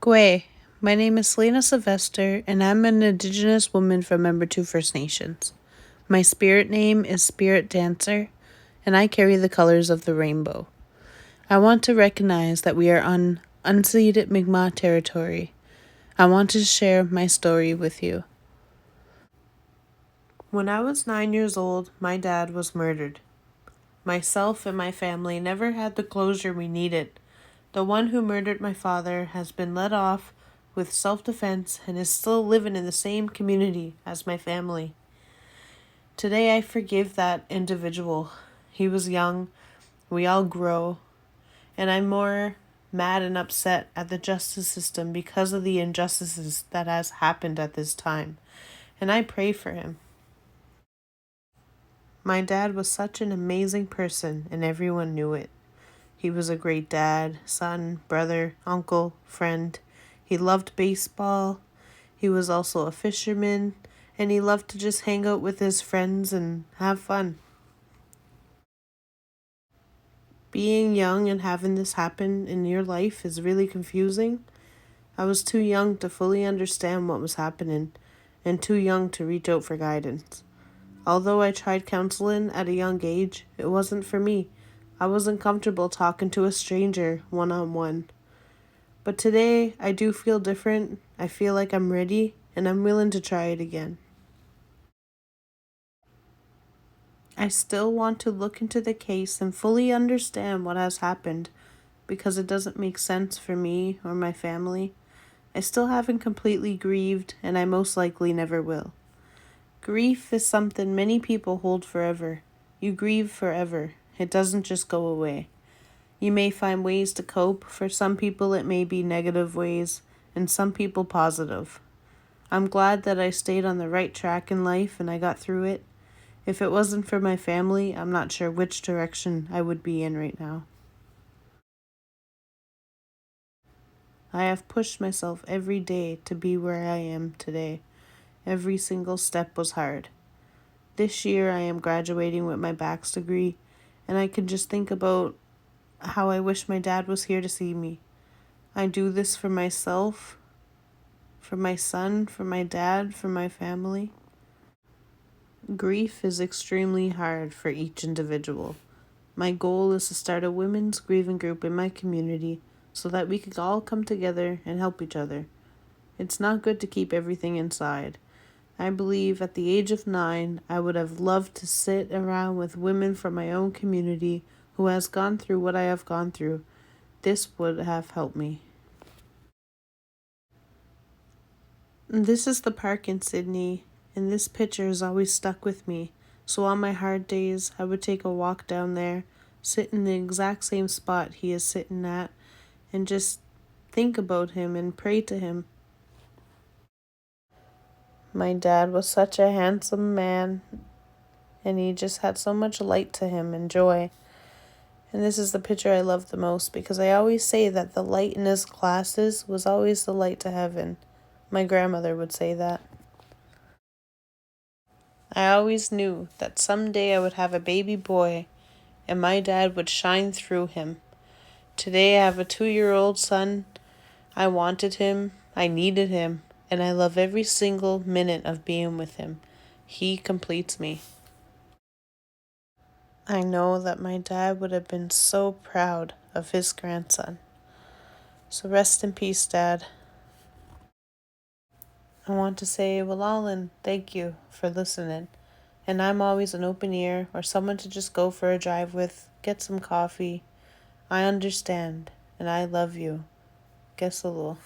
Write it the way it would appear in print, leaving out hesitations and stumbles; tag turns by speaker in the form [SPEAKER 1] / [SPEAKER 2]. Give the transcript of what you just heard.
[SPEAKER 1] Gwe. My name is Selena Sylvester, and I'm an Indigenous woman from Membertou First Nations. My spirit name is Spirit Dancer, and I carry the colors of the rainbow. I want to recognize that we are on unceded Mi'kmaq territory. I want to share my story with you. When I was 9 years old, my dad was murdered. Myself and my family never had the closure we needed. The one who murdered my father has been let off with self-defense and is still living in the same community as my family. Today I forgive that individual. He was young, we all grow, and I'm more mad and upset at the justice system because of the injustices that has happened at this time, and I pray for him. My dad was such an amazing person, and everyone knew it. He was a great dad, son, brother, uncle, friend. He loved baseball. He was also a fisherman, and he loved to just hang out with his friends and have fun. Being young and having this happen in your life is really confusing. I was too young to fully understand what was happening and too young to reach out for guidance. Although I tried counseling at a young age, it wasn't for me. I wasn't comfortable talking to a stranger one-on-one. But today, I do feel different. I feel like I'm ready, and I'm willing to try it again. I still want to look into the case and fully understand what has happened because it doesn't make sense for me or my family. I still haven't completely grieved, and I most likely never will. Grief is something many people hold forever. You grieve forever. It doesn't just go away. You may find ways to cope. For some people, it may be negative ways, and some people positive. I'm glad that I stayed on the right track in life and I got through it. If it wasn't for my family, I'm not sure which direction I would be in right now. I have pushed myself every day to be where I am today. Every single step was hard. This year I am graduating with my bachelor's degree, and I can just think about how I wish my dad was here to see me. I do this for myself, for my son, for my dad, for my family. Grief is extremely hard for each individual. My goal is to start a women's grieving group in my community so that we could all come together and help each other. It's not good to keep everything inside. I believe at the age of 9, I would have loved to sit around with women from my own community who has gone through what I have gone through. This would have helped me. This is the park in Sydney, and this picture is always stuck with me. So on my hard days, I would take a walk down there, sit in the exact same spot he is sitting at, and just think about him and pray to him. My dad was such a handsome man, and he just had so much light to him and joy. And this is the picture I love the most because I always say that the light in his glasses was always the light to heaven. My grandmother would say that. I always knew that someday I would have a baby boy and my dad would shine through him. Today I have a 2-year-old son. I wanted him, I needed him, and I love every single minute of being with him. He completes me. I know that my dad would have been so proud of his grandson. So rest in peace, Dad. I want to say, Walalan, thank you for listening. And I'm always an open ear or someone to just go for a drive with, get some coffee. I understand, and I love you. Guess a little.